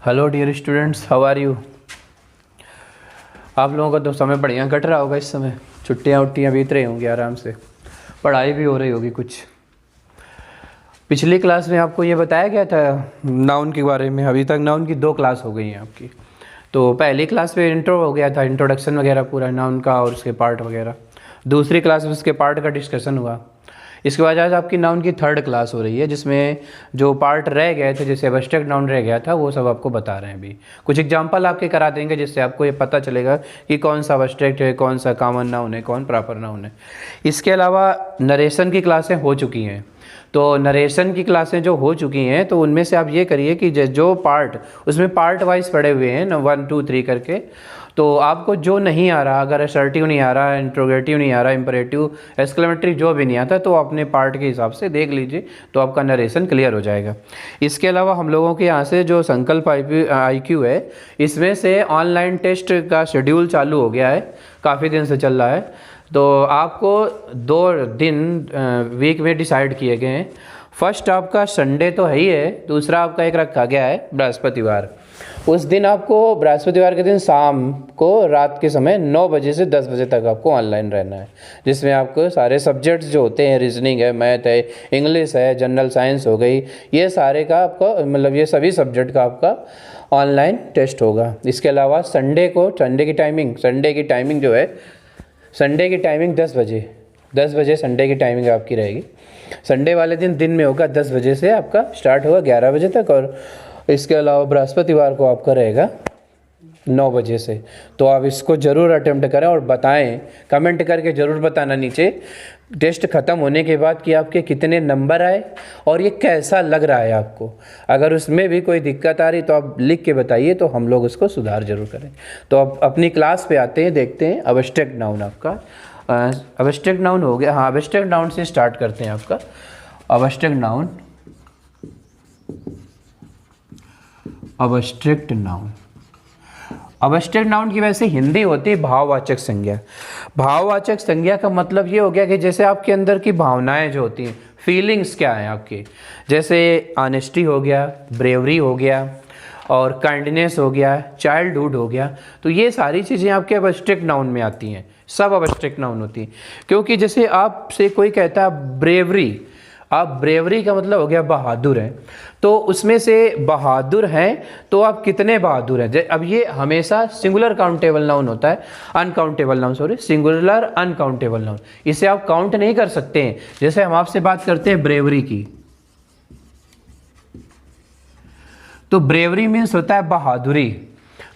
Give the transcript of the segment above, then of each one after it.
Hello dear students, how are you. आप लोगों का तो समय बढ़िया कट रहा होगा। इस समय छुट्टियाँ उट्टियाँ बीत रही होंगी आराम से, पढ़ाई भी हो रही होगी कुछ। पिछली क्लास में आपको ये बताया गया था नाउन के बारे में। अभी तक नाउन की 2 क्लास हो गई हैं आपकी। तो पहली क्लास में इंट्रो हो गया था, इंट्रोडक्शन वगैरह पूरा नाउन का और उसके पार्ट वगैरह। दूसरी क्लास में उसके पार्ट का डिस्कशन हुआ। इसके बाद आज आपकी नाउन की 3rd क्लास हो रही है, जिसमें जो पार्ट रह गए थे, जैसे एब्स्ट्रैक्ट नाउन रह गया था, वो सब आपको बता रहे हैं। अभी कुछ एग्जांपल आपके करा देंगे, जिससे आपको ये पता चलेगा कि कौन सा एब्स्ट्रैक्ट है, कौन सा कॉमन नाउन है, कौन प्रॉपर नाउन है। इसके अलावा नरेशन की क्लासें हो चुकी हैं। तो नरेशन की क्लासें जो हो चुकी हैं, तो उनमें से आप ये करिए कि जो पार्ट, उसमें पार्ट वाइज पढ़े हुए हैं ना, 1 2 3 करके। तो आपको जो नहीं आ रहा, अगर असर्टिव नहीं आ रहा, इंट्रोगेटिव नहीं आ रहा, इंपरेटिव, एक्सक्लेमेटरी जो भी नहीं आता, तो अपने पार्ट के हिसाब से देख लीजिए, तो आपका नरेशन क्लियर हो जाएगा। इसके अलावा हम लोगों के यहाँ से जो संकल्प IQ है, इसमें से ऑनलाइन टेस्ट का शेड्यूल चालू हो गया है, काफ़ी दिन से चल रहा है। तो आपको 2 दिन वीक में डिसाइड किए गए हैं। फर्स्ट आपका संडे तो है ही है, दूसरा आपका एक रखा गया है बृहस्पतिवार। उस दिन आपको बृहस्पतिवार के दिन शाम को, रात के समय 9 बजे से 10 बजे तक आपको ऑनलाइन रहना है, जिसमें आपको सारे सब्जेक्ट्स जो होते हैं, रीजनिंग है, मैथ है, इंग्लिश है, जनरल साइंस हो गई, ये सारे का आपका मतलब ये सभी सब्जेक्ट का आपका ऑनलाइन टेस्ट होगा। इसके अलावा संडे की टाइमिंग जो है, संडे की टाइमिंग 10 बजे संडे की टाइमिंग आपकी रहेगी। संडे वाले दिन में होगा, 10 बजे से आपका स्टार्ट होगा 11 बजे तक। और इसके अलावा बृहस्पतिवार को आपका रहेगा 9 बजे से। तो आप इसको ज़रूर अटेम्प्ट करें और बताएं, कमेंट करके ज़रूर बताना नीचे टेस्ट ख़त्म होने के बाद कि आपके कितने नंबर आए और ये कैसा लग रहा है आपको। अगर उसमें भी कोई दिक्कत आ रही तो आप लिख के बताइए, तो हम लोग उसको सुधार जरूर करें। तो अब अपनी क्लास पे आते हैं, देखते हैं एब्स्ट्रैक्ट नाउन आपका। एब्स्ट्रैक्ट नाउन हो गया। हाँ, एब्स्ट्रैक्ट नाउन से स्टार्ट करते हैं आपका। एब्स्ट्रैक्ट नाउन की वैसे हिंदी होती है भाववाचक संज्ञा। भाववाचक संज्ञा का मतलब ये हो गया कि जैसे आपके अंदर की भावनाएं जो होती हैं, फीलिंग्स क्या हैं आपकी, जैसे ऑनेस्टी हो गया, ब्रेवरी हो गया, और काइंडनेस हो गया, चाइल्डहुड हो गया। तो ये सारी चीज़ें आपके एब्स्ट्रैक्ट नाउन में आती हैं, सब एब्स्ट्रैक्ट नाउन होती हैं। क्योंकि जैसे आपसे कोई कहता है ब्रेवरी, आप ब्रेवरी का मतलब हो गया बहादुर हैं, तो उसमें से बहादुर हैं, तो आप कितने बहादुर हैं। अब ये हमेशा सिंगुलर काउंटेबल नाउन होता है, सिंगुलर अनकाउंटेबल नाउन। इसे आप काउंट नहीं कर सकते हैं। जैसे हम आपसे बात करते हैं ब्रेवरी की, तो ब्रेवरी मीन्स होता है बहादुरी।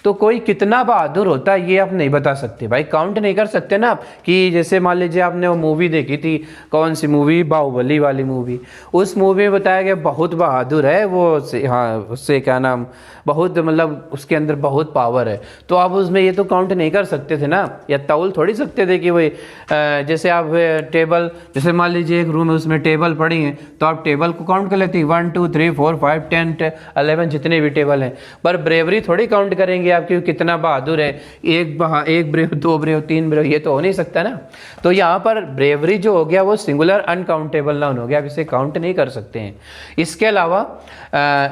तो कोई कितना बहादुर होता है ये आप नहीं बता सकते भाई, काउंट नहीं कर सकते ना आप। कि जैसे मान लीजिए आपने वो मूवी देखी थी, कौन सी मूवी, बाहुबली वाली मूवी। उस मूवी में बताया गया बहुत बहादुर है वो, हाँ उससे क्या नाम, बहुत मतलब उसके अंदर बहुत पावर है। तो आप उसमें ये तो काउंट नहीं कर सकते थे ना, या तौल थोड़ी सकते थे कि वही जैसे आप टेबल, जैसे मान लीजिए एक रूम है उसमें टेबल पड़ी हैं, तो आप टेबल को काउंट कर लेते हैं 1 2 3 4 5 10 11 जितने भी टेबल हैं। पर ब्रेवरी थोड़ी काउंट करेंगे आपकी कितना बहादुर है, एक ब्रेव, 2 ब्रेव, 3 ब्रेव, ये तो हो नहीं सकता ना। तो यहाँ पर ब्रेवरी जो हो गया वो सिंगुलर अनकाउंटेबल नाउन हो गया, आप इसे काउंट नहीं कर सकते हैं। इसके अलावा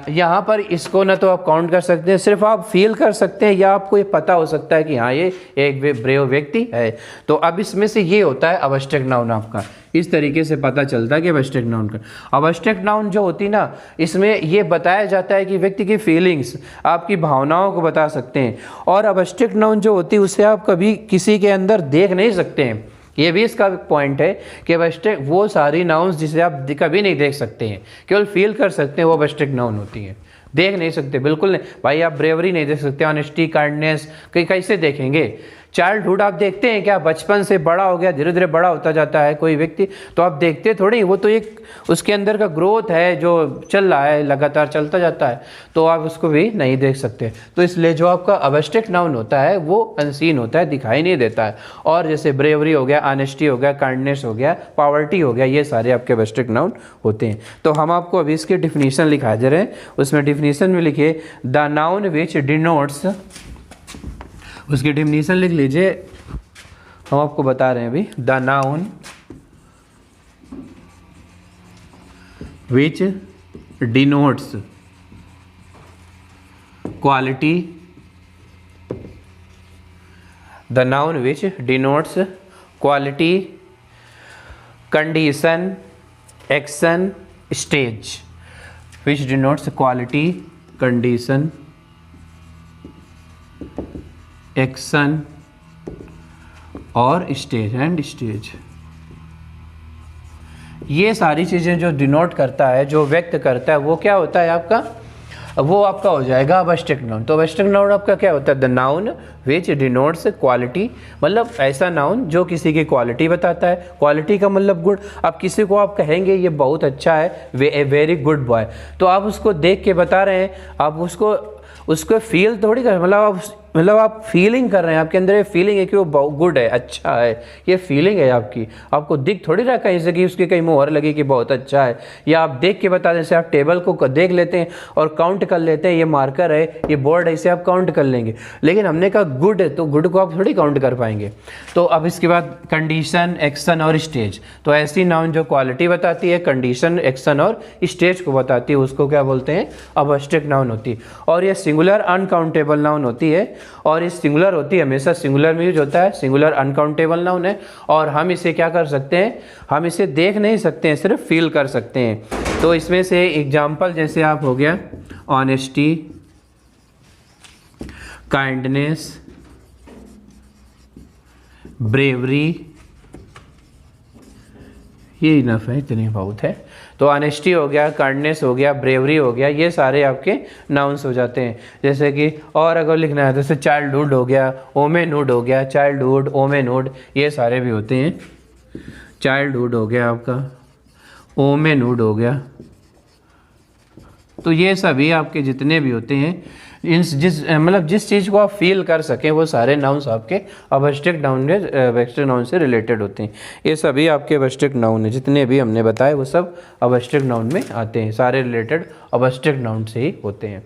यहाँ पर इसको ना तो आप काउंट कर सकते हैं, सिर्फ आप फील कर सकते हैं, या आपको ये पता हो सकता है कि हाँ ये एक ब्रेव व्यक्ति है। तो अब इसमें से ये होता है एब्स्ट्रैक्ट नाउन आपका। इस तरीके से पता चलता है कि एब्स्ट्रैक्ट नाउन का। एब्स्ट्रैक्ट नाउन जो होती ना, इसमें ये बताया जाता है कि व्यक्ति की फीलिंग्स, आपकी भावनाओं को बता सकते हैं। और एब्स्ट्रैक्ट नाउन जो होती है उसे आप कभी किसी के अंदर देख नहीं सकते हैं। ये भी इसका पॉइंट है कि एब्स्ट्रैक्ट वो सारी नाउन्स जिसे आप कभी नहीं देख सकते हैं, केवल फील कर सकते हैं, वो एब्स्ट्रैक्ट नाउन होती है। देख नहीं सकते, बिल्कुल नहीं भाई। आप ब्रेवरी नहीं देख सकते, ऑनेस्टी, काइंडनेस कैसे देखेंगे। चाइल्डहुड आप देखते हैं क्या, बचपन से बड़ा हो गया, धीरे धीरे बड़ा होता जाता है कोई व्यक्ति, तो आप देखते थोड़ी, वो तो एक उसके अंदर का ग्रोथ है जो चल रहा है, लगातार चलता जाता है, तो आप उसको भी नहीं देख सकते। तो इसलिए जो आपका एब्स्ट्रैक्ट नाउन होता है वो अनसीन होता है, दिखाई नहीं देता है। और जैसे ब्रेवरी हो गया, ऑनेस्टी हो गया, काइंडनेस हो गया, पॉवर्टी हो गया, ये सारे आपके एब्स्ट्रैक्ट नाउन होते हैं। तो हम आपको अभी इसके डिफिनीशन लिखा दे रहे हैं। उसमें डिफिनीशन में लिखिए द नाउन विच डिनोट्स, उसकी डिफिनीशन लिख लीजिए, हम आपको बता रहे हैं अभी। The noun which denotes quality, the noun which denotes quality, condition, action, stage, which denotes quality, condition, action और स्टेज एंड स्टेज। ये सारी चीज़ें जो डिनोट करता है, जो व्यक्त करता है, वो क्या होता है आपका, वो आपका हो जाएगा अबस्ट्रैक्ट नाउन। तो अबस्ट्रैक्ट नाउन आपका क्या होता है, the noun which denotes quality, मतलब ऐसा नाउन जो किसी की क्वालिटी बताता है। क्वालिटी का मतलब गुड। अब किसी को आप कहेंगे ये बहुत अच्छा है, वे वेरी गुड बॉय, तो आप उसको देख के बता रहे हैं, आप उसको फील थोड़ी कर, मतलब आप फीलिंग कर रहे हैं, आपके अंदर ये फीलिंग है कि वो गुड है, अच्छा है, ये फीलिंग है आपकी। आपको दिख थोड़ी रहा कहीं से कि उसकी कहीं मोहर लगी कि बहुत अच्छा है, या आप देख के बता दें। जैसे आप टेबल को देख लेते हैं और काउंट कर लेते हैं, ये मार्कर है, ये बोर्ड है, इसे आप काउंट कर लेंगे। लेकिन हमने कहा गुड है, तो गुड को आप थोड़ी काउंट कर पाएंगे। तो अब इसके बाद कंडीशन, एक्शन और स्टेज। तो ऐसी नाउन जो क्वालिटी बताती है, कंडीशन, एक्शन और स्टेज को बताती है, उसको क्या बोलते हैं, अबस्ट्रैक्ट नाउन होती है। और ये सिंगुलर अनकाउंटेबल नाउन होती है, और ये सिंगुलर होती है, हमेशा सिंगुलर में यूज होता है। सिंगुलर अनकाउंटेबल नाउन है, और हम इसे क्या कर सकते हैं, हम इसे देख नहीं सकते हैं, सिर्फ फील कर सकते हैं। तो इसमें से एग्जांपल जैसे आप हो गया ऑनेस्टी, काइंडनेस, ब्रेवरी, ये इनफ है, इतनी बहुत है। तो ऑनेस्टी हो गया, काइंडनेस हो गया, ब्रेवरी हो गया, ये सारे आपके नाउन्स हो जाते हैं। जैसे कि और अगर लिखना है, जैसे चाइल्डहुड हो गया, ओमेनहुड हो गया, चाइल्डहुड, ओमेनहुड, ये सारे भी होते हैं। चाइल्डहुड हो गया आपका, ओमेनहुड हो गया, तो ये सभी आपके जितने भी होते हैं, जिस चीज़ को आप फील कर सकें, वो सारे नाउन्स आपके अबस्ट्रैक्ट नाउन से रिलेटेड होते हैं। ये सभी आपके अबस्ट्रैक्ट नाउन हैं, जितने भी हमने बताए वो सब अबस्ट्रैक्ट नाउन में आते हैं, सारे रिलेटेड अबस्ट्रैक्ट नाउन से ही होते हैं।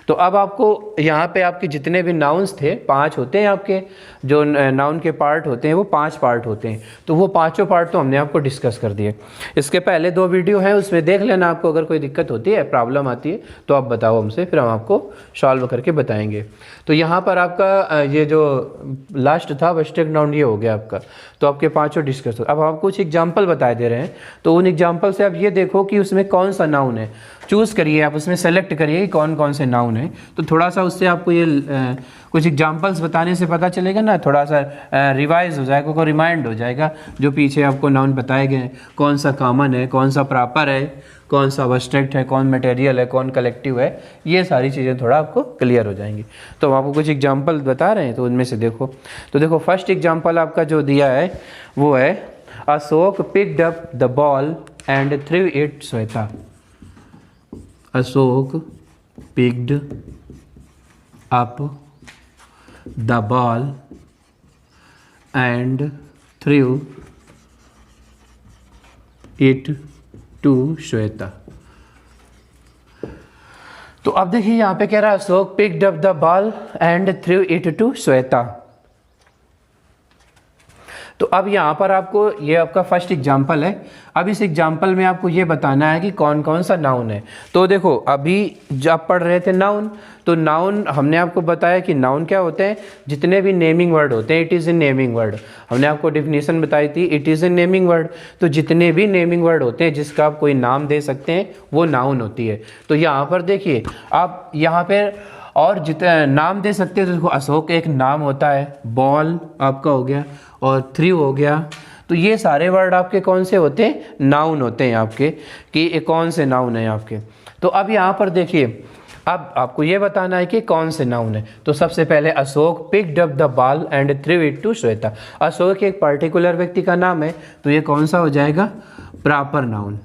तो अब आपको यहाँ पे आपके जितने भी नाउन्स थे, 5 होते हैं आपके, जो नाउन के पार्ट होते हैं वो 5 पार्ट होते हैं। तो वो पाँचों पार्ट तो हमने आपको डिस्कस कर दिए। इसके पहले 2 वीडियो हैं, उसमें देख लेना। आपको अगर कोई दिक्कत होती है, प्रॉब्लम आती है, तो आप बताओ हमसे, फिर हम आपको सॉल्व करके बताएंगे। तो यहाँ पर आपका ये जो लास्ट था अबस्ट्रैक्ट नाउन, ये हो गया आपका। तो आपके 5 डिस्कस हो। अब हम कुछ एग्जाम्पल बता दे रहे हैं, तो उन एग्जाम्पल से आप ये देखो कि उसमें कौन सा नाउन है, चूज़ करिए, आप उसमें सेलेक्ट करिए कि कौन कौन से नाउन है। तो थोड़ा सा उससे आपको ये कुछ एग्जाम्पल्स बताने से पता चलेगा ना, थोड़ा सा रिवाइज हो जाएगा, को रिमाइंड हो जाएगा जो पीछे आपको नाउन बताए गए हैं, कौन सा कॉमन है, कौन सा प्रॉपर है, कौन सा अबस्ट्रैक्ट है, कौन मटेरियल है, कौन कलेक्टिव है। ये सारी चीज़ें थोड़ा आपको क्लियर हो जाएंगी। तो हम आपको कुछ एग्जाम्पल बता रहे हैं, तो उनमें से देखो। तो देखो फर्स्ट एग्जाम्पल आपका जो दिया है वो है, Ashok picked up the ball and threw it Shweta. Ashok picked up the ball and threw it to Shweta. तो अब देखिए यहाँ पे कह रहा है Ashok picked up the ball and threw it to Shweta. तो अब यहाँ पर आपको ये आपका फर्स्ट एग्जाम्पल है। अब इस एग्जाम्पल में आपको ये बताना है कि कौन कौन सा नाउन है। तो देखो अभी जब पढ़ रहे थे नाउन, तो नाउन हमने आपको बताया कि नाउन क्या होते हैं, जितने भी नेमिंग वर्ड होते हैं, it is a naming word. हमने आपको डिफिनीशन बताई थी, it is a naming word. तो जितने भी नेमिंग वर्ड होते हैं जिसका आप कोई नाम दे सकते हैं, वो नाउन होती है। तो यहाँ पर देखिए आप यहाँ पर और जितने नाम दे सकते हैं, तो देखो अशोक एक नाम होता है, बॉल आपका हो गया और थ्रू हो गया। तो ये सारे वर्ड आपके कौन से होते हैं, नाउन होते हैं आपके, कि ये कौन से नाउन है आपके। तो अब यहाँ पर देखिए, अब आपको ये बताना है कि कौन से नाउन है। तो सबसे पहले Ashok picked up the ball and threw it to Shweta. Ashok एक पर्टिकुलर व्यक्ति का नाम है, तो ये कौन सा हो जाएगा, प्रॉपर नाउन।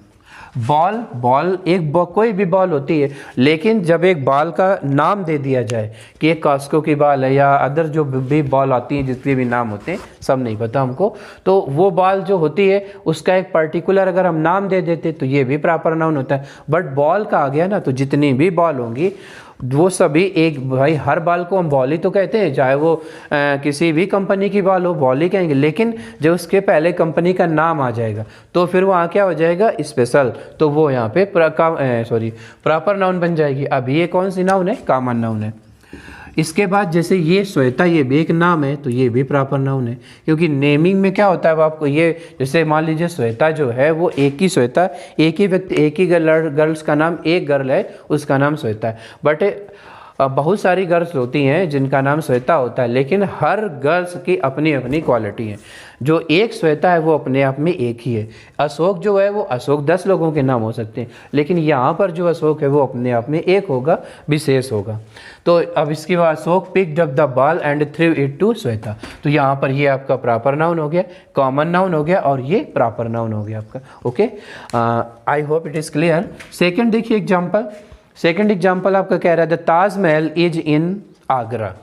बॉल एक कोई भी बॉल होती है, लेकिन जब एक बॉल का नाम दे दिया जाए कि एक कास्को की बॉल है या अदर जो भी बॉल आती हैं, जितने भी नाम होते हैं, सब नहीं पता हमको, तो वो बॉल जो होती है उसका एक पर्टिकुलर अगर हम नाम दे देते तो ये भी प्रॉपर नाउन होता है। बट बॉल का आ गया ना, तो जितनी भी बॉल होंगी वो सभी एक, भाई हर बॉल को हम बॉल ही तो कहते हैं, चाहे वो किसी भी कंपनी की बॉल हो, बॉल ही कहेंगे। लेकिन जब उसके पहले कंपनी का नाम आ जाएगा तो फिर वहाँ क्या हो जाएगा, स्पेशल। तो वो यहाँ पे प्रॉपर नाउन बन जाएगी। अब ये कौन सी नाउन है, कॉमन नाउन है। इसके बाद जैसे ये श्वेता, ये भी एक नाम है तो ये भी प्रॉपर नाउन है, क्योंकि नेमिंग में क्या होता है वो आपको ये, जैसे मान लीजिए श्वेता जो है वो एक ही श्वेता, एक ही व्यक्ति, एक ही गर्ल्स का नाम, एक गर्ल है उसका नाम श्वेता है, बट बहुत सारी गर्ल्स होती हैं जिनका नाम श्वेता होता है, लेकिन हर गर्ल्स की अपनी अपनी क्वालिटी है। जो एक श्वेता है वो अपने आप में एक ही है। अशोक जो है वो अशोक 10 लोगों के नाम हो सकते हैं, लेकिन यहाँ पर जो अशोक है वो अपने आप में एक होगा, विशेष होगा। तो अब इसके बाद Ashok picked up the ball and threw it to Shweta, तो यहाँ पर ये आपका प्रॉपर नाउन हो गया, कॉमन नाउन हो गया, और ये प्रॉपर नाउन हो गया आपका। Okay, I hope it is clear. Second देखिए एग्जाम्पल, सेकेंड एग्जाम्पल आपका कह रहा है the Taj Mahal is in Agra.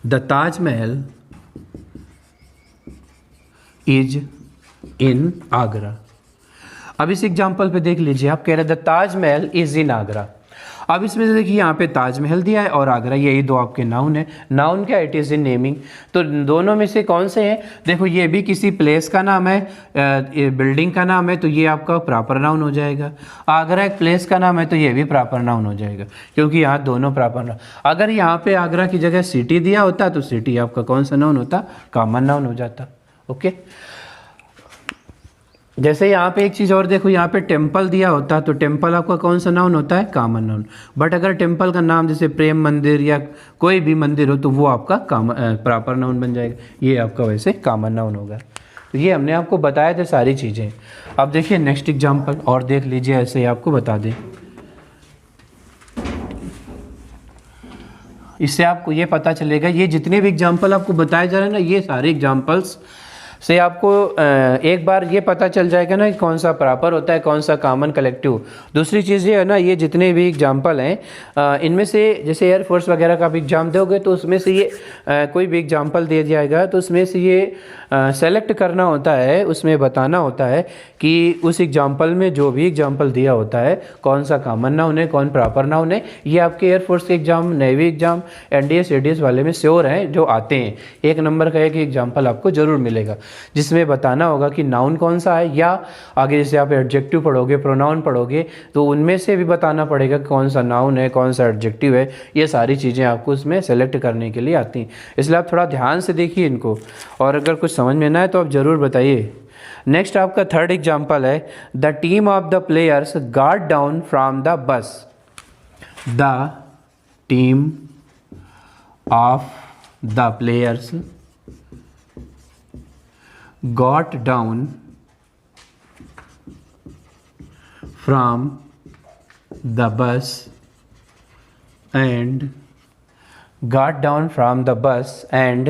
The Taj Mahal is in Agra. अब इस एग्जाम्पल पे देख लीजिए, आप कह रहे हैं the Taj Mahal is in Agra. अब इसमें से देखिए यहाँ पे ताजमहल दिया है और आगरा, यही दो आपके नाउन है। नाउन क्या, इट इज़ इन नेमिंग, तो दोनों में से कौन से हैं? देखो ये भी किसी प्लेस का नाम है, बिल्डिंग का नाम है, तो ये आपका प्रॉपर नाउन हो जाएगा। आगरा एक प्लेस का नाम है तो ये भी प्रॉपर नाउन हो जाएगा, क्योंकि यहाँ दोनों प्रॉपर नाउन। अगर यहाँ पे आगरा की जगह सिटी दिया होता तो सिटी आपका कौन सा नाउन होता? कॉमन नाउन हो जाता। ओके, जैसे यहाँ पे एक चीज़ और देखो, यहाँ पे टेम्पल दिया होता तो टेम्पल आपका कौन सा नाउन होता है? Common noun. बट अगर टेम्पल का नाम जैसे प्रेम मंदिर या कोई भी मंदिर हो तो वो आपका प्रॉपर नाउन बन जाएगा, ये आपका वैसे कॉमन नाउन होगा। तो ये हमने आपको बताया थे सारी चीज़ें। अब देखिए नेक्स्ट एग्जाम्पल और देख लीजिए, ऐसे ही आपको बता दें। इससे आपको ये पता चलेगा, ये जितने भी एग्जाम्पल आपको बताए जा रहे हैं ना, ये सारे एग्जाम्पल्स से आपको एक बार ये पता चल जाएगा ना कि कौन सा प्रॉपर होता है, कौन सा कॉमन कलेक्टिव। दूसरी चीज़ ये है ना, ये जितने भी एग्जाम्पल हैं इनमें से जैसे एयरफोर्स वगैरह का भी एग्ज़ाम दोगे तो उसमें से ये कोई भी एग्जाम्पल दे दिया जाएगा तो उसमें से ये सेलेक्ट करना होता है, उसमें बताना होता है कि उस एग्जाम्पल में जो भी एग्जाम्पल दिया होता है कौन सा कॉमन नाउन है, कौन प्रॉपर नाउन है। ये आपके एयरफोर्स के exam, navy exam, NDS ADS वाले में श्योर हैं जो आते हैं। एक नंबर का एक एग्जाम्पल आपको ज़रूर मिलेगा जिसमें बताना होगा कि नाउन कौन सा है, या आगे जैसे आप एडजेक्टिव पढ़ोगे, प्रोनाउन पढ़ोगे तो उनमें से भी बताना पड़ेगा कौन सा नाउन है, कौन सा एडजेक्टिव है। ये सारी चीज़ें आपको उसमें सेलेक्ट करने के लिए आती हैं, इसलिए आप थोड़ा ध्यान से देखिए इनको, और अगर कुछ समझ में ना है तो आप ज़रूर बताइए। नेक्स्ट आपका थर्ड एग्जाम्पल है the team of the players got down from the bus. The team of the players got down from the bus and got down from the bus and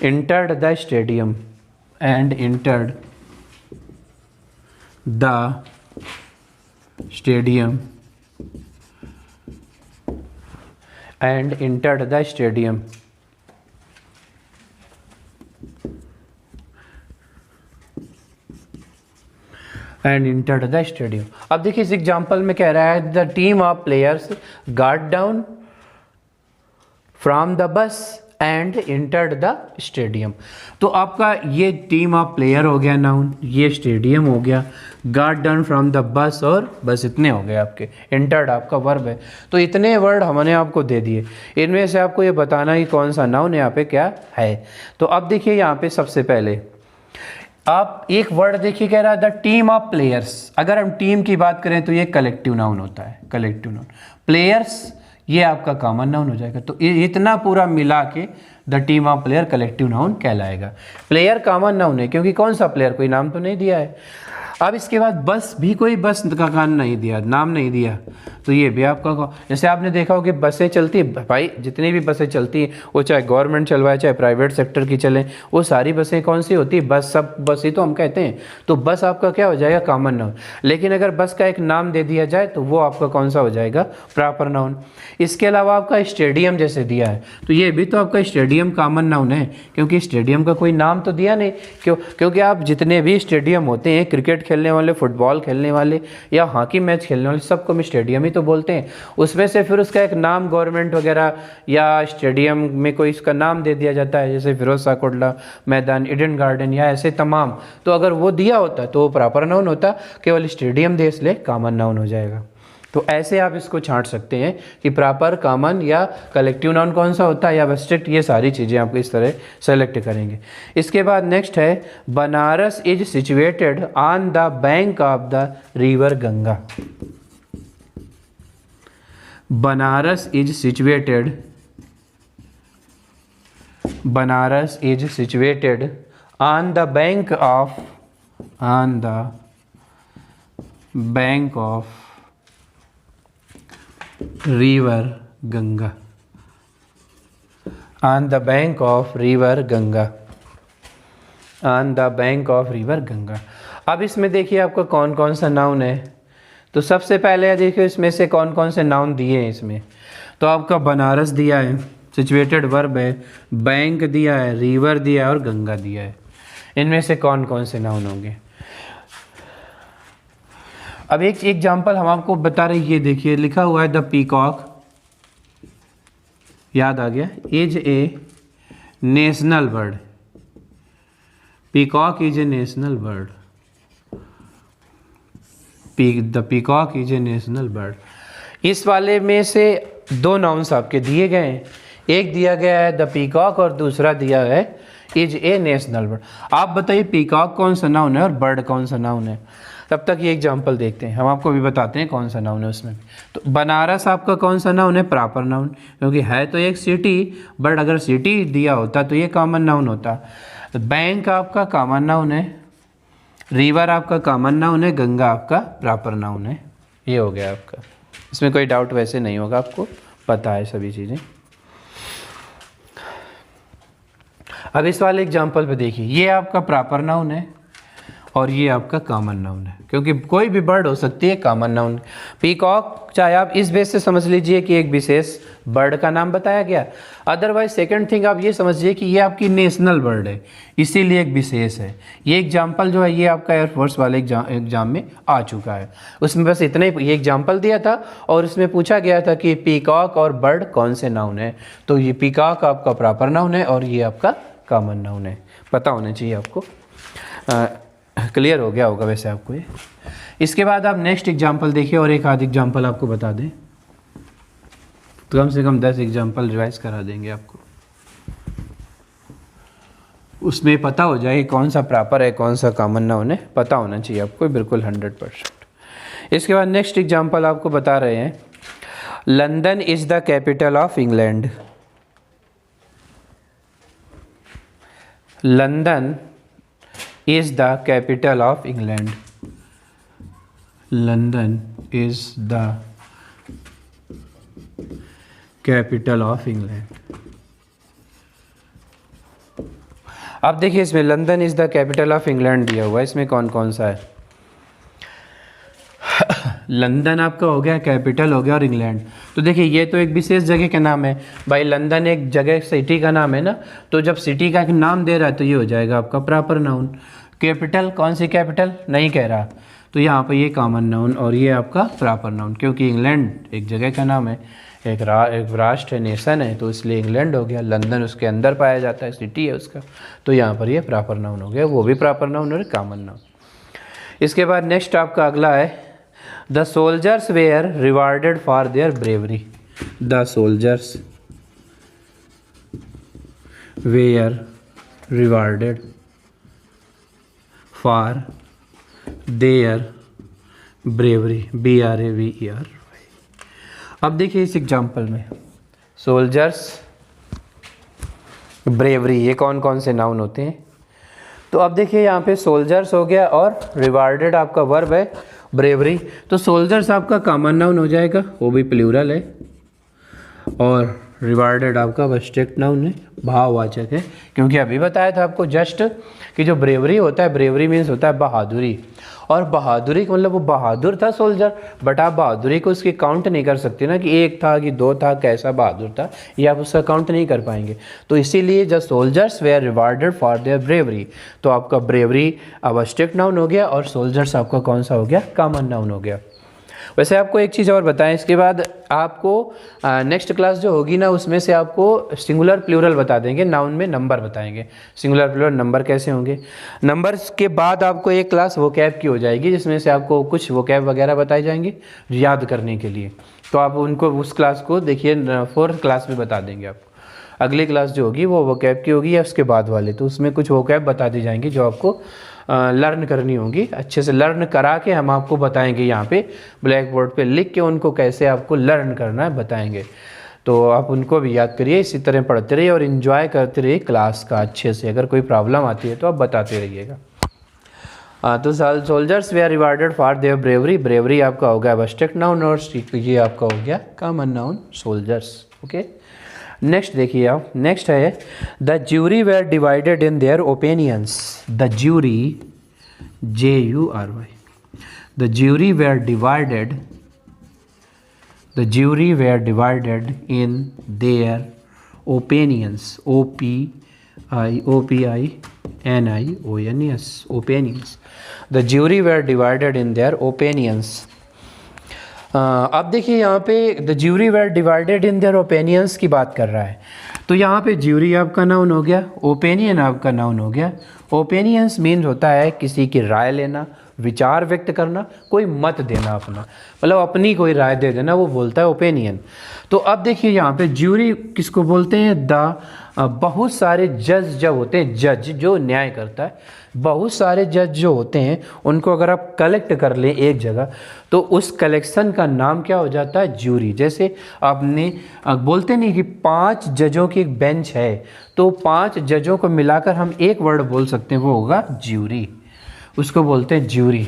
entered the stadium and entered the stadium and entered the stadium and entered the stadium. अब देखिए इस example में कह रहा है the team of players got down from the bus and entered the stadium. तो आपका ये टीम ऑफ प्लेयर हो गया नाउन, ये स्टेडियम हो गया, got down from the bus और बस इतने हो गए आपके, इंटर्ड आपका वर्ब है। तो इतने वर्ड हमने आपको दे दिए, इनमें से आपको ये बताना कि कौन सा नाउन यहाँ पे क्या है। तो अब देखिए यहाँ पे सबसे पहले आप एक वर्ड देखिए, कह रहा है द टीम ऑफ प्लेयर्स। अगर हम टीम की बात करें तो ये कलेक्टिव नाउन होता है, कलेक्टिव नाउन। प्लेयर्स ये आपका कॉमन नाउन हो जाएगा। तो इतना पूरा मिला के the team of player collective noun कहलाएगा। प्लेयर कॉमन नाउन है क्योंकि कौन सा प्लेयर, कोई नाम तो नहीं दिया है। अब इसके बाद बस भी कोई बस का नाम नहीं दिया, नाम नहीं दिया, तो ये भी आपका, जैसे आपने देखा हो कि बसें चलती है भाई, जितनी भी बसें चलती हैं वो चाहे गवर्नमेंट चलवाए चाहे प्राइवेट सेक्टर की चलें, वो सारी बसें कौन सी होती है? बस, सब बस ही तो हम कहते हैं। तो बस आपका क्या हो जाएगा? Common noun. लेकिन अगर बस का एक नाम दे दिया जाए तो वो आपका कौन सा हो जाएगा? Proper noun. इसके अलावा आपका स्टेडियम जैसे दिया है तो ये भी तो आपका स्टेडियम कॉमन नाउन है, क्योंकि स्टेडियम का कोई नाम तो दिया नहीं। क्योंकि आप जितने भी स्टेडियम होते हैं, क्रिकेट खेलने वाले, फुटबॉल खेलने वाले या हॉकी मैच खेलने वाले, सबको हम स्टेडियम ही तो बोलते हैं। उसमें से फिर उसका एक नाम गवर्नमेंट वगैरह या स्टेडियम में कोई इसका नाम दे दिया जाता है, जैसे फिरोज शाह कोटला मैदान, ईडन गार्डन या ऐसे तमाम। तो अगर वो दिया होता तो वो प्रॉपर नाउन होता, केवल स्टेडियम दे इसलिए कॉमन नाउन हो जाएगा। तो ऐसे आप इसको छांट सकते हैं कि प्रॉपर, कॉमन या कलेक्टिव नाउन कौन सा होता है या एब्स्ट्रैक्ट, ये सारी चीज़ें आपको इस तरह सेलेक्ट करेंगे। इसके बाद नेक्स्ट है Banaras is situated on the bank of the river Ganga. Banaras is situated, Banaras is situated on the bank of, on the bank of river Ganga, on the bank of river Ganga, on the bank of river Ganga. अब इसमें देखिए आपका कौन कौन सा noun है। तो सबसे पहले देखिए इसमें से कौन कौन से नाउन दिए हैं इसमें। तो आपका बनारस दिया है, सिचुएटेड वर्ब है, बैंक दिया है, रिवर दिया है और गंगा दिया है। इनमें से कौन कौन से नाउन होंगे। अब एक एग्जाम्पल हम आपको बता रहे हैं, ये देखिए लिखा हुआ है द पीकॉक, याद आ गया, is a national bird. Peacock is a national bird, the peacock is a national bird. इस वाले में से दो नाउन्स आपके दिए गए हैं, एक दिया गया है द पीकॉक और दूसरा दिया है इज ए नेशनल बर्ड। आप बताइए पीकॉक कौन सा नाउन है और बर्ड कौन सा नाउन है। तब तक ये एग्जाम्पल देखते हैं, हम आपको भी बताते हैं कौन सा नाउन है उसमें। तो बनारस आपका कौन सा नाउन है, प्रॉपर नाउन, क्योंकि है तो एक सिटी, बट अगर सिटी दिया होता तो ये कॉमन नाउन होता। तो बैंक आपका कॉमन नाउन है, रिवर आपका कॉमन नाउन है, गंगा आपका प्रॉपर नाउन है। ये हो गया आपका, इसमें कोई डाउट वैसे नहीं होगा, आपको पता है सभी चीज़ें। अब इस वाले एग्जाम्पल पे देखिए, ये आपका प्रॉपर नाउन है और ये आपका कॉमन नाउन है, क्योंकि कोई भी बर्ड हो सकती है कॉमन नाउन। पीकॉक चाहे आप इस बेस से समझ लीजिए कि एक विशेष बर्ड का नाम बताया गया, अदरवाइज सेकंड थिंग आप ये समझिए कि ये आपकी नेशनल बर्ड है, इसीलिए एक विशेष है। ये एग्जाम्पल जो है ये आपका एयरफोर्स वाले एग्जाम में आ चुका है, उसमें बस इतना ही ये एग्जाम्पल दिया था और उसमें पूछा गया था कि पीकॉक और बर्ड कौन से नाउन है। तो ये पीकॉक आपका प्रॉपर नाउन है और ये आपका कॉमन नाउन है, पता होना चाहिए आपको। क्लियर हो गया होगा वैसे आपको ये। इसके बाद आप नेक्स्ट एग्जाम्पल देखिए और एक आध एग्जाम्पल आपको बता दें, तो कम से कम 10 एग्जाम्पल रिवाइज करा देंगे आपको, उसमें पता हो जाए कौन सा प्रॉपर है कौन सा कॉमन नाउन है, पता होना चाहिए आपको बिल्कुल 100%। इसके बाद नेक्स्ट एग्जाम्पल आपको बता रहे हैं, London is the capital of England. London is the capital of England. London is the capital of England. अब देखिए इसमें London is the capital of England दिया हुआ है, इसमें कौन कौन सा है। लंदन आपका हो गया, कैपिटल हो गया और इंग्लैंड। तो देखिए ये तो एक विशेष जगह का नाम है भाई, लंदन एक जगह सिटी का नाम है ना, तो जब सिटी का एक नाम दे रहा है तो ये हो जाएगा आपका प्रॉपर नाउन। कैपिटल कौन सी कैपिटल नहीं कह रहा, तो यहाँ पर ये कॉमन नाउन और ये आपका प्रॉपर नाउन, क्योंकि इंग्लैंड एक जगह का नाम है, एक राष्ट्र है, नेशन है, तो इसलिए इंग्लैंड हो गया। लंदन उसके अंदर पाया जाता है, सिटी है उसका, तो यहाँ पर ये प्रॉपर नाउन हो गया, वो भी प्रॉपर नाउन और कॉमन नाउन। इसके बाद नेक्स्ट आपका अगला है, the soldiers were rewarded for their bravery. The soldiers were rewarded for their bravery, BRAVER। अब देखिए इस एग्जाम्पल में सोल्जर्स, ब्रेवरी, ये कौन कौन से नाउन होते हैं। तो अब देखिए यहाँ पे सोल्जर्स हो गया और रिवार्डेड आपका वर्ब है ब्रेवरी, तो सोल्जर्स आपका कॉमन नाउन हो जाएगा, वो भी प्लूरल है, और रिवार्डेड आपका एब्स्ट्रैक्ट नाउन है, भाववाचक है, क्योंकि अभी बताया था आपको जस्ट कि जो ब्रेवरी होता है, ब्रेवरी मीन्स होता है बहादुरी, और बहादुरी का मतलब वो बहादुर था सोल्जर, बट आप बहादुरी को उसकी काउंट नहीं कर सकते ना कि एक था कि दो था, कैसा बहादुर था, ये आप उसका काउंट नहीं कर पाएंगे। तो इसीलिए जब soldiers were rewarded for their bravery, तो आपका ब्रेवरी अब एब्स्ट्रैक्ट नाउन हो गया और सोल्जर्स आपका कौन सा हो गया, कॉमन नाउन हो गया। वैसे आपको एक चीज़ और बताएं, इसके बाद आपको नेक्स्ट क्लास जो होगी ना उसमें से आपको सिंगुलर प्लूरल बता देंगे, नाउन में नंबर बताएंगे, सिंगुलर प्लूरल नंबर कैसे होंगे। नंबर्स के बाद आपको एक क्लास वोकैब की हो जाएगी जिसमें से आपको कुछ वोकैब वगैरह बताए जाएंगे याद करने के लिए, तो आप उनको उस क्लास को देखिए 4th क्लास में बता देंगे आपको। अगली क्लास जो होगी वो वोकैब की होगी या उसके बाद वाले, तो उसमें कुछ वोकैब बता दी जाएंगी जो आपको लर्न करनी होगी। अच्छे से लर्न करा के हम आपको बताएंगे, यहाँ पे ब्लैक बोर्ड पे लिख के उनको कैसे आपको लर्न करना है बताएंगे। तो आप उनको भी याद करिए, इसी तरह पढ़ते रहिए और इन्जॉय करते रहिए क्लास का अच्छे से। अगर कोई प्रॉब्लम आती है तो आप बताते रहिएगा। तो soldiers were rewarded for their bravery, bravery आपका हो गया एब्स्ट्रैक्ट नाउन और ये आपका हो गया common noun soldiers. Okay, next देखिए आप, नेक्स्ट है the jury were divided in their opinions. The jury, JURY, the jury were divided, the jury were divided in their opinions, OPINIONS, opinions. The jury were divided in their opinions. अब देखिए यहाँ पे the jury were divided in their opinions की बात कर रहा है, तो यहाँ पे ज्यूरी आपका नाउन हो गया, ओपिनियन आपका नाउन हो गया। ओपिनियंस मीन्स होता है किसी की राय लेना, विचार व्यक्त करना, कोई मत देना अपना, मतलब अपनी कोई राय दे देना, वो बोलता है ओपिनियन। तो अब देखिए यहाँ पे ज्यूरी किसको बोलते हैं, बहुत सारे जज जब होते हैं, जज जो न्याय करता है, बहुत सारे जज जो होते हैं उनको अगर आप कलेक्ट कर लें एक जगह तो उस कलेक्शन का नाम क्या हो जाता है, ज्यूरी। जैसे आपने बोलते नहीं कि 5 जजों की एक बेंच है, तो 5 जजों को मिलाकर हम एक वर्ड बोल सकते हैं, वो होगा ज्यूरी, उसको बोलते हैं ज्यूरी।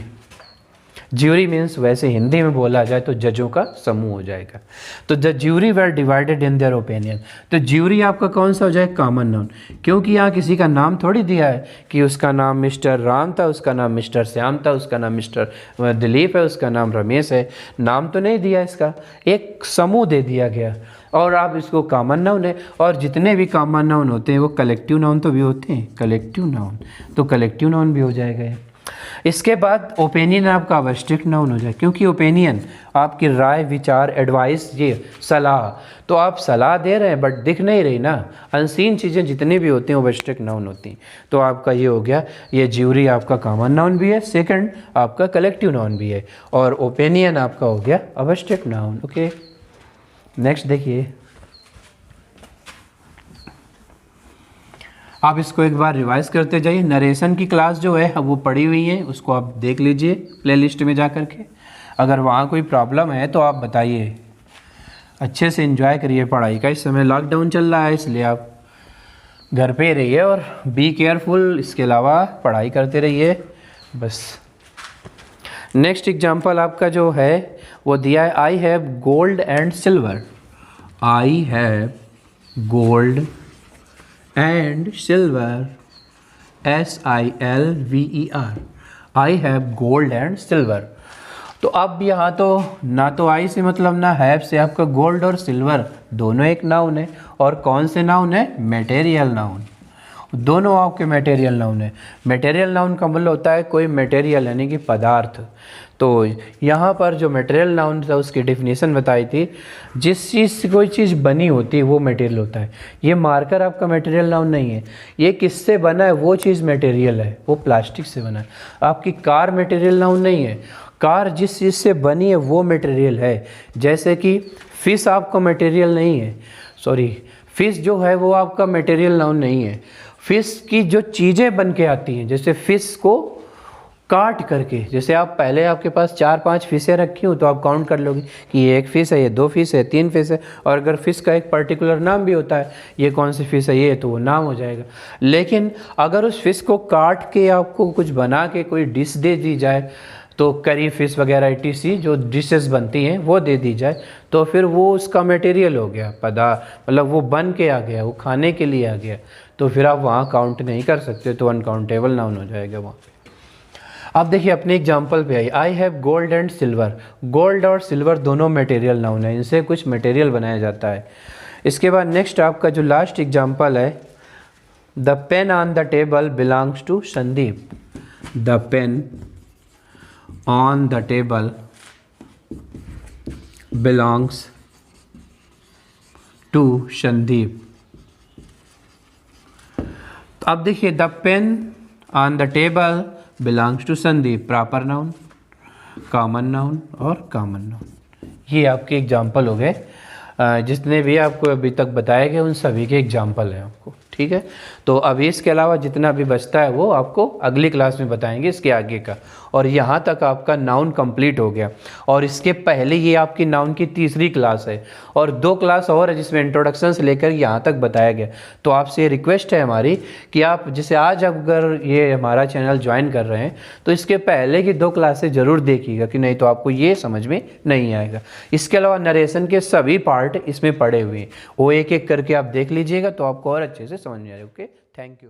ज्यूरी मीन्स वैसे हिंदी में बोला जाए तो जजों का समूह हो जाएगा। तो the jury were divided in their opinion, तो ज्यूरी आपका कौन सा हो जाए, कॉमन नाउन, क्योंकि यहाँ किसी का नाम थोड़ी दिया है कि उसका नाम मिस्टर राम था, उसका नाम मिस्टर श्याम था, उसका नाम मिस्टर दिलीप है, उसका नाम रमेश है, नाम तो नहीं दिया, इसका एक समूह दे दिया गया और आप इसको कॉमन नाउन है। और जितने भी कॉमन नाउन होते हैं वो कलेक्टिव नाउन तो भी होते हैं, कलेक्टिव नाउन, तो कलेक्टिव नाउन भी हो जाएगा। इसके बाद ओपिनियन आपका एब्स्ट्रैक्ट नाउन हो जाए, क्योंकि ओपिनियन आपकी राय, विचार, एडवाइस, ये सलाह, तो आप सलाह दे रहे हैं बट दिख नहीं रही ना, अनसीन चीज़ें जितनी भी होती हैं वो एब्स्ट्रैक्ट नाउन होती हैं। तो आपका ये हो गया, ये ज्यूरी आपका कॉमन नाउन भी है, सेकंड आपका कलेक्टिव नाउन भी है, और ओपिनियन आपका हो गया एब्स्ट्रैक्ट नाउन। ओके, नेक्स्ट देखिए, आप इसको एक बार रिवाइज करते जाइए। नरेशन की क्लास जो है वो पड़ी हुई है, उसको आप देख लीजिए प्लेलिस्ट में जा कर के। अगर वहाँ कोई प्रॉब्लम है तो आप बताइए। अच्छे से एंजॉय करिए पढ़ाई का, इस समय लॉकडाउन चल रहा है इसलिए आप घर पे रहिए और बी केयरफुल, इसके अलावा पढ़ाई करते रहिए बस। नेक्स्ट एग्जाम्पल आपका जो है वो दिया है, आई have gold and silver. I have gold and silver, SILVER, I have gold and silver. तो अब यहाँ तो ना तो आई से मतलब ना हैव से, आपका गोल्ड और सिल्वर दोनों एक नाउन है, और कौन से नाउन है, मटेरियल नाउन, दोनों आपके मटेरियल नाउन है। मटेरियल नाउन का मतलब होता है कोई मटेरियल यानी कि पदार्थ। तो यहाँ पर जो मटेरियल नाउन था उसकी डेफिनेशन बताई थी, जिस चीज़ से कोई चीज़ बनी होती है वो मटेरियल होता है। ये मार्कर आपका मटेरियल नाउन नहीं है, ये किससे बना है वो चीज़ मटेरियल है, वो प्लास्टिक से बना है। आपकी कार मटेरियल नाउन नहीं है, कार जिस चीज़ से बनी है वो मटेरियल है। जैसे कि फ़िश आपका मटेरियल नहीं है, सॉरी, फ़िश जो है वो आपका मटेरियल नाउन नहीं है। फ़िश की जो चीज़ें बन के आती हैं, जैसे फ़िश को काट करके, जैसे आप पहले आपके पास 4-5 फ़िशें रखी हो तो आप काउंट कर लोगे कि ये 1 फ़िश है, ये 2 फ़िश है, 3 फ़िश है, और अगर फ़िश का एक पर्टिकुलर नाम भी होता है, ये कौन सी फ़िश है ये, तो वो नाम हो जाएगा। लेकिन अगर उस फ़िश को काट के आपको कुछ बना के कोई डिश दे दी जाए, तो करी फ़िश वगैरह ETC जो डिशेस बनती हैं वो दे दी जाए, तो फिर वो उसका मटेरियल हो गया, मतलब वो बन के आ गया, वो खाने के लिए आ गया, तो फिर आप वहाँ काउंट नहीं कर सकते, तो अनकाउंटेबल नाउन हो जाएगा वहाँ पे। अब देखिए अपने एग्जाम्पल पे I, I have gold and silver. Gold और सिल्वर दोनों मटेरियल नाउन है, इनसे कुछ मटेरियल बनाया जाता है। इसके बाद नेक्स्ट आपका जो लास्ट एग्जाम्पल है, the pen on the table belongs to Sandeep. The pen on the table belongs to Sandeep. अब देखिए the pen on the table belongs to Sandeep, proper noun, common noun और कॉमन नाउन। ये आपके एग्जाम्पल हो गए, जितने भी आपको अभी तक बताए गए उन सभी के एग्जाम्पल हैं आपको, ठीक है। तो अभी इसके अलावा जितना भी बचता है वो आपको अगली क्लास में बताएंगे इसके आगे का। और यहाँ तक आपका नाउन कंप्लीट हो गया, और इसके पहले ये आपकी नाउन की तीसरी क्लास है, और 2 क्लास और है जिसमें इंट्रोडक्शन से लेकर यहाँ तक बताया गया। तो आपसे रिक्वेस्ट है हमारी कि आप जैसे आज अगर ये हमारा चैनल ज्वाइन कर रहे हैं तो इसके पहले की 2 क्लासेस ज़रूर देखिएगा, कि नहीं तो आपको ये समझ में नहीं आएगा। इसके अलावा नरेशन के सभी पार्ट इसमें पड़े हुए हैं, वो एक एक करके आप देख लीजिएगा तो आपको और अच्छे से समझ में आएगा। Okay, thank you.